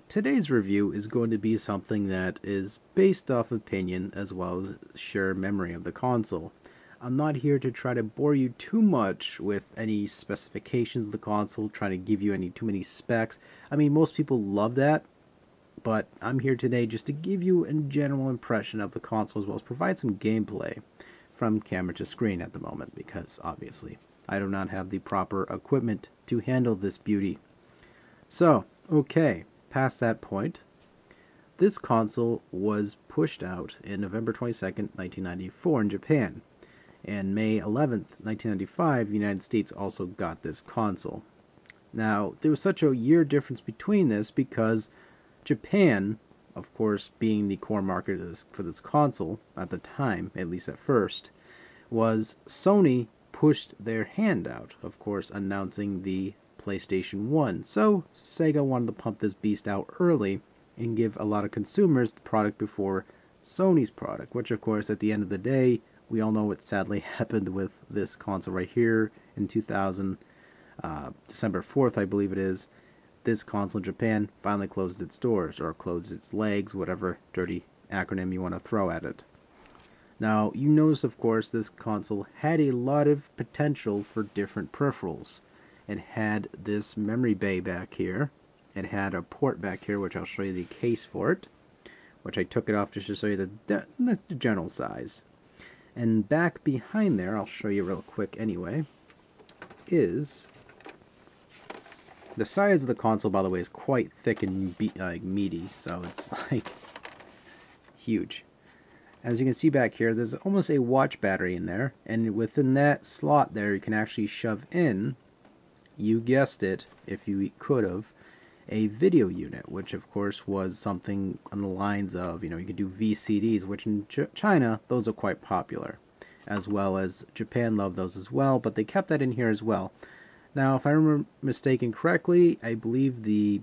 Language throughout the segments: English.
Today's review is going to be something that is based off opinion as well as sheer memory of the console. I'm not here to try to bore you too much with any specifications of the console, trying to give you too many specs. I mean, most people love that, but I'm here today just to give you a general impression of the console as well as provide some gameplay from camera to screen at the moment, because obviously I do not have the proper equipment to handle this beauty. So, okay. Past that point, this console was pushed out in November 22nd, 1994 in Japan, and May 11th, 1995, the United States also got this console. Now, there was such a year difference between this because Japan, of course, being the core market for this console at the time, at least at first, was Sony pushed their hand out, of course, announcing the PlayStation 1. So Sega wanted to pump this beast out early and give a lot of consumers the product before Sony's product, which of course at the end of the day, we all know what sadly happened with this console right here in 2000, December 4th I believe it is. This console in Japan finally closed its doors, or closed its legs, whatever dirty acronym you want to throw at it. Now, you notice of course this console had a lot of potential for different peripherals. It had this memory bay back here. It had a port back here, which I'll show you the case for it, which I took it off just to show you the general size. And back behind there, I'll show you real quick anyway, is the size of the console, by the way, is quite thick and meaty, so it's like huge. As you can see back here, there's almost a watch battery in there, and within that slot there, you can actually shove in, you guessed it, if you could have, a video unit, which of course was something on the lines of, you could do VCDs, which in China, those are quite popular, as well as Japan loved those as well, but they kept that in here as well. Now, if I remember mistaken correctly, I believe the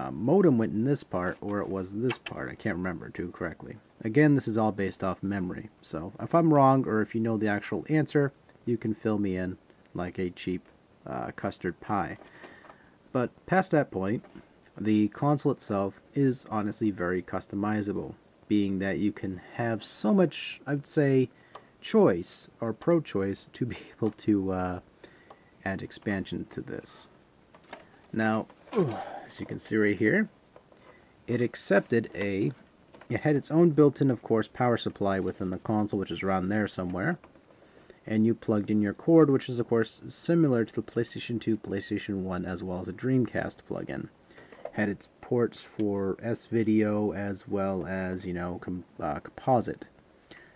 modem went in this part, or it was this part, I can't remember too correctly. Again, this is all based off memory, so if I'm wrong, or if you know the actual answer, you can fill me in like a cheap custard pie. But past that point, the console itself is honestly very customizable, being that you can have so much, I would say, choice, or pro-choice, to be able to add expansion to this. Now, as you can see right here, it had its own built-in, of course, power supply within the console, which is around there somewhere. And you plugged in your cord, which is of course similar to the PlayStation 2, PlayStation 1, as well as a Dreamcast plug-in. Had its ports for S-Video as well as, composite.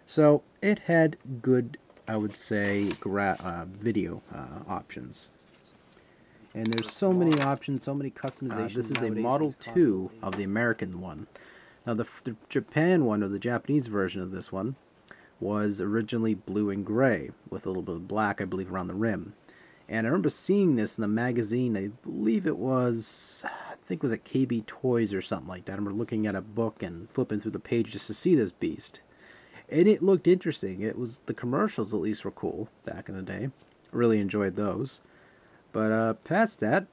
So it had good, I would say, video options. And there's so many options, so many customizations. This is a Model 2 of the American one. Now the Japan one, or the Japanese version of this one, was originally blue and gray with a little bit of black, I believe, around the rim. And I remember seeing this in the magazine. I believe it was, it was at KB Toys or something like that. I remember looking at a book and flipping through the page just to see this beast. And it looked interesting. The commercials at least were cool back in the day. I really enjoyed those. But past that,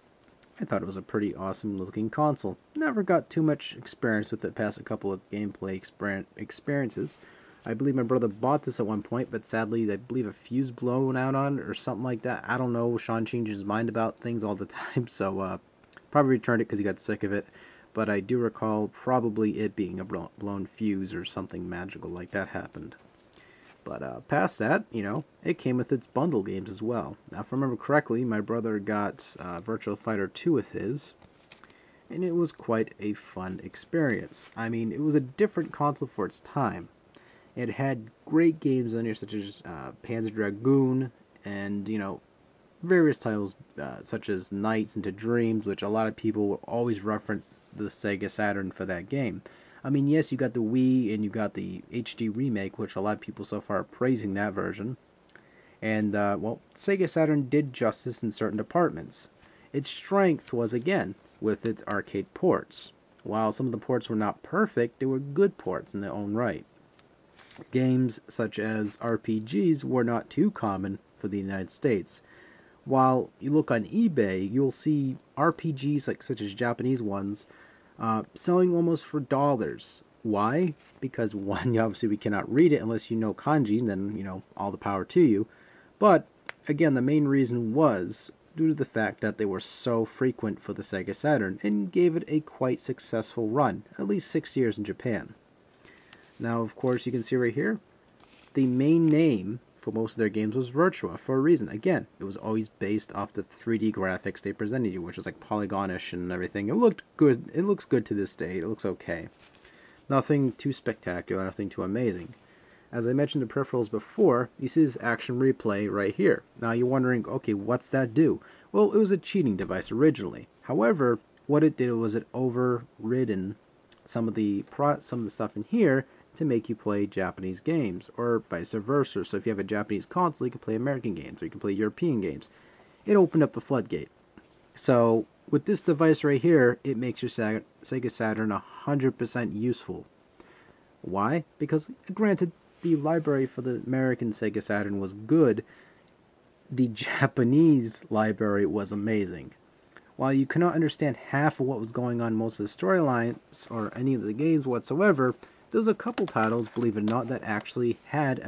I thought it was a pretty awesome looking console. Never got too much experience with it past a couple of gameplay experiences. I believe my brother bought this at one point, but sadly, I believe a fuse blown out on it or something like that. I don't know. Sean changes his mind about things all the time, so probably returned it because he got sick of it. But I do recall probably it being a blown fuse or something magical like that happened. But past that, it came with its bundle games as well. Now, if I remember correctly, my brother got Virtua Fighter 2 with his, and it was quite a fun experience. I mean, it was a different console for its time. It had great games on here, such as Panzer Dragoon, and, various titles such as Nights into Dreams, which a lot of people will always reference the Sega Saturn for that game. I mean, yes, you got the Wii, and you got the HD remake, which a lot of people so far are praising that version. And, well, Sega Saturn did justice in certain departments. Its strength was, again, with its arcade ports. While some of the ports were not perfect, they were good ports in their own right. Games such as RPGs were not too common for the United States. While you look on eBay, you'll see RPGs such as Japanese ones selling almost for dollars. Why? Because one, obviously we cannot read it unless you know kanji, and then all the power to you. But again, the main reason was due to the fact that they were so frequent for the Sega Saturn and gave it a quite successful run, at least 6 years in Japan. Now, of course, you can see right here, the main name for most of their games was Virtua for a reason. Again, it was always based off the 3D graphics they presented you, which was like polygonish and everything. It looked good. It looks good to this day. It looks okay. Nothing too spectacular, nothing too amazing. As I mentioned the peripherals before, you see this action replay right here. Now you're wondering, okay, what's that do? Well, it was a cheating device originally. However, what it did was it overridden some of the stuff in here to make you play Japanese games, or vice versa. So if you have a Japanese console, you can play American games, or you can play European games. It opened up the floodgate. So with this device right here, it makes your Sega Saturn 100% useful. Why? Because granted, the library for the American Sega Saturn was good. The Japanese library was amazing. While you cannot understand half of what was going on in most of the storylines or any of the games whatsoever, there was a couple titles, believe it or not, that actually had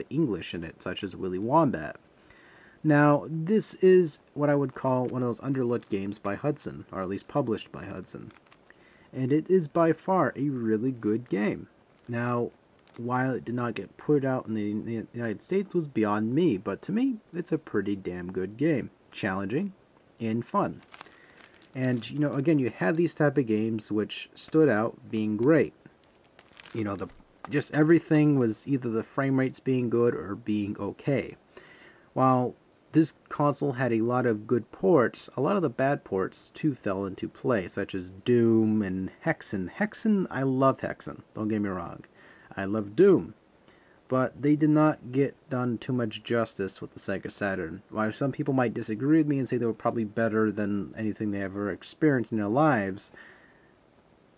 English in it, such as Willy Wombat. Now, this is what I would call one of those underlooked games by Hudson, or at least published by Hudson. And it is by far a really good game. Now, while it did not get put out in the United States was beyond me, but to me, it's a pretty damn good game. Challenging and fun. And, again, you had these type of games which stood out being great. Just everything was either the frame rates being good or being okay. While this console had a lot of good ports, a lot of the bad ports too fell into play, such as Doom and Hexen. Hexen, I love Hexen, don't get me wrong. I love Doom. But they did not get done too much justice with the Sega Saturn. While some people might disagree with me and say they were probably better than anything they ever experienced in their lives,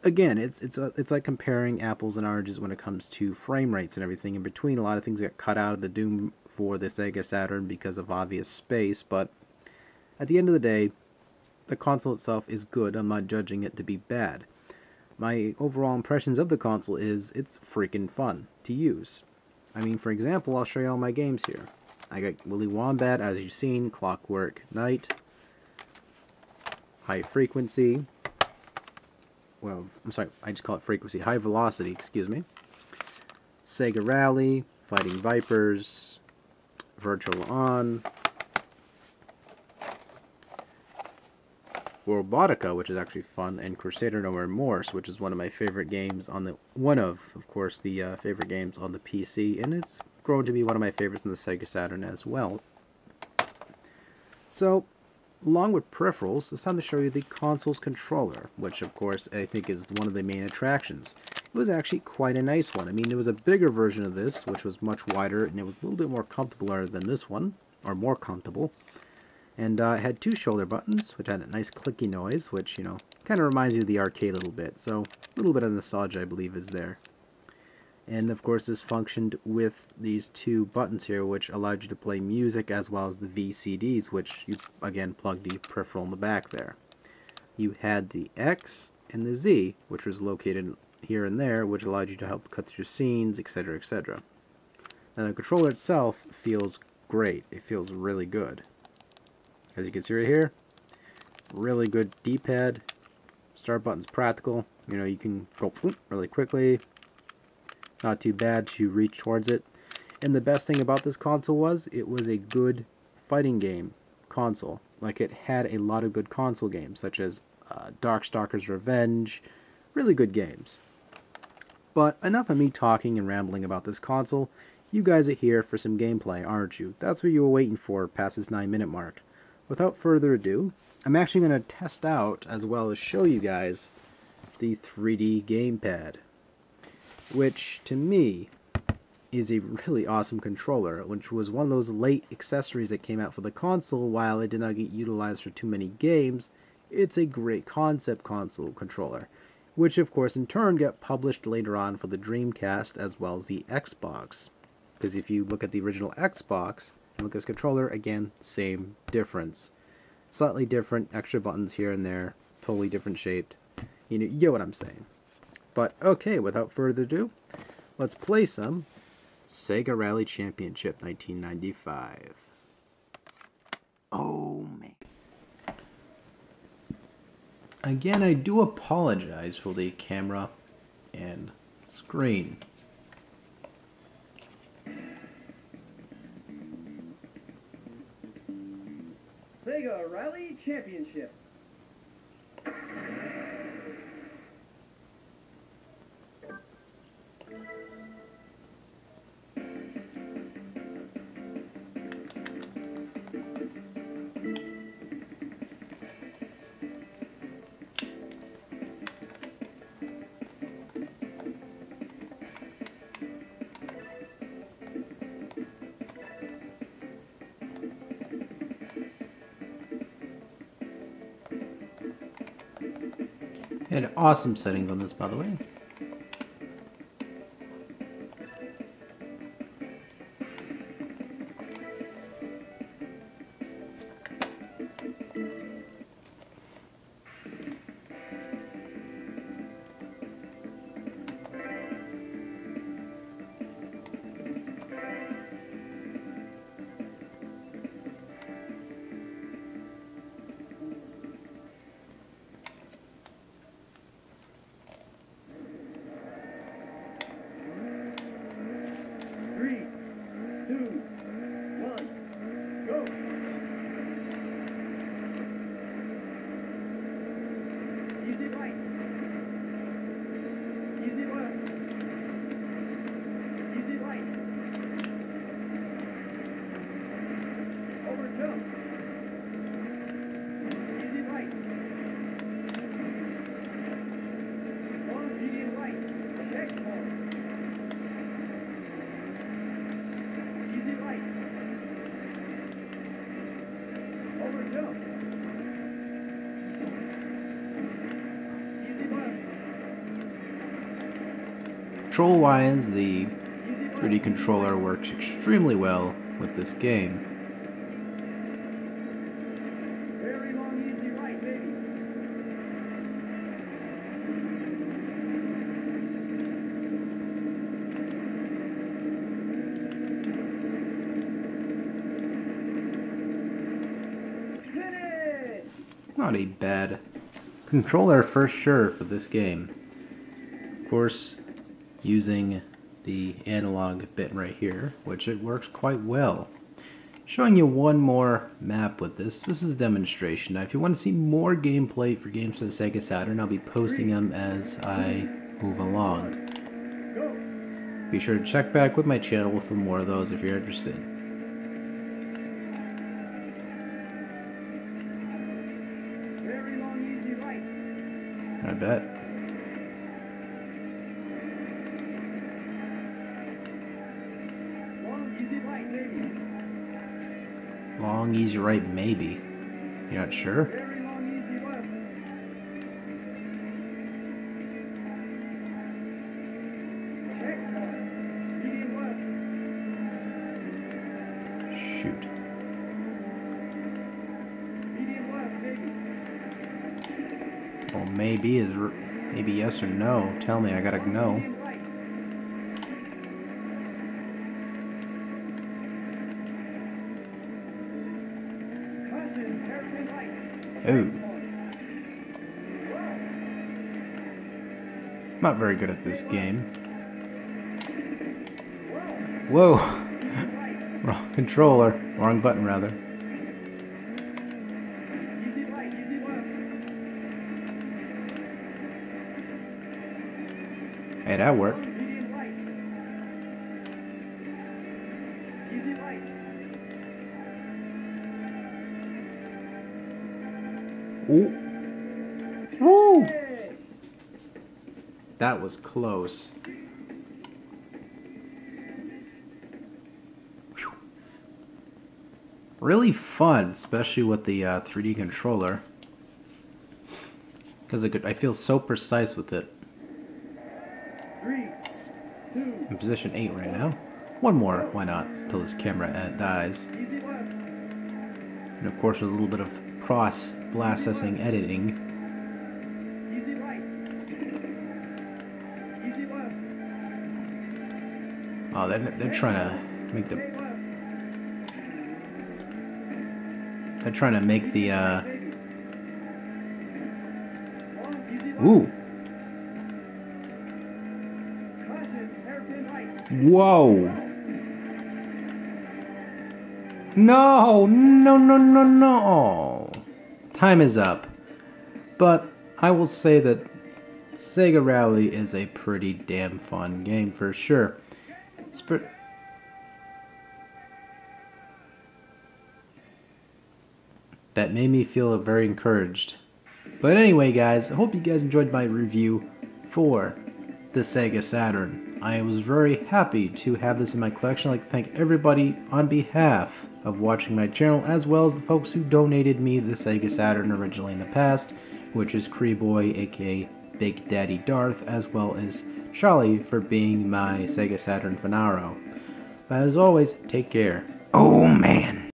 again, it's like comparing apples and oranges when it comes to frame rates and everything in between. A lot of things get cut out of the Doom for the Sega Saturn because of obvious space, but at the end of the day, the console itself is good. I'm not judging it to be bad. My overall impressions of the console is it's freaking fun to use. I mean, for example, I'll show you all my games here. I got Willy Wombat, as you've seen, Clockwork Knight, High Frequency, well, I'm sorry, I just call it Frequency, High Velocity, excuse me, Sega Rally, Fighting Vipers, Virtual On, Robotica, which is actually fun, and Crusader No Remorse, which is one of my favorite games on the favorite games on the PC, and it's grown to be one of my favorites in the Sega Saturn as well. So, along with peripherals, it's time to show you the console's controller, which of course I think is one of the main attractions. It was actually quite a nice one. I mean, there was a bigger version of this, which was much wider, and it was a little bit more comfortable than this one, or more comfortable. And it had two shoulder buttons, which had a nice clicky noise, which, kind of reminds you of the arcade a little bit. So, a little bit of nostalgia, I believe, is there. And, of course, this functioned with these two buttons here, which allowed you to play music as well as the VCDs, which you, again, plugged the peripheral in the back there. You had the X and the Z, which was located here and there, which allowed you to help cut through scenes, etc., etc. Now, the controller itself feels great. It feels really good. As you can see right here, really good D-pad. Start button's practical. You can go really quickly. Not too bad to reach towards it. And the best thing about this console was it was a good fighting game console. Like, it had a lot of good console games, such as Darkstalker's Revenge. Really good games. But enough of me talking and rambling about this console. You guys are here for some gameplay, aren't you? That's what you were waiting for past this 9-minute mark. Without further ado, I'm actually going to test out, as well as show you guys, the 3D gamepad, which, to me, is a really awesome controller, which was one of those late accessories that came out for the console. While it did not get utilized for too many games, it's a great concept console controller. which of course in turn get published later on for the Dreamcast as well as the Xbox. Because if you look at the original Xbox and look at this controller, again, same difference. Slightly different, extra buttons here and there, totally different shaped. You get what I'm saying. But okay, without further ado, let's play some Sega Rally Championship 1995. Oh man. Again, I do apologize for the camera and screen. Sega Rally Championship. It had awesome settings on this, by the way. Control-wise, the 3D controller works extremely well with this game. Very long, easy right, baby. Finish! Not a bad controller for sure for this game. Of course, using the analog bit right here, which it works quite well. Showing you one more map with this. This is a demonstration. Now, if you want to see more gameplay for games for the Sega Saturn, I'll be posting them as I move along. Be sure to check back with my channel for more of those if you're interested. Very long, easy right. I bet. Long, easy right, baby. Long, easy right, maybe. You're not sure? Very long, easy left. Check mark. Medium left. Shoot. Medium left, baby. Well, maybe is maybe yes or no. Tell me, I gotta know. Medium right. Caution, hairpin right. Oh. Not very good at this game. Whoa! Wrong controller. Wrong button, rather. Easy right, easy left. Hey, that worked. Medium right. Easy right. Ooh. Woo! Hey. That was close. Whew. Really fun, especially with the 3D controller. Because I feel so precise with it. 3, 2, In position 8 right now. One more, why not, till this camera dies. easy left, And of course with a little bit of processing editing. easy right, easy left, Oh, they're trying to make the straight left, they're trying to make the baby. Long, easy left, ooh. caution, hairpin right, Whoa. No, no, no, no, no. Time is up. But I will say that Sega Rally is a pretty damn fun game for sure. That made me feel very encouraged. But anyway, guys, I hope you guys enjoyed my review for the Sega Saturn. I was very happy to have this in my collection. I'd like to thank everybody on behalf of watching my channel, as well as the folks who donated me the Sega Saturn originally in the past, which is Creeboy, aka Big Daddy Darth, as well as Charlie for being my Sega Saturn Fanaro. But as always, take care. Oh man!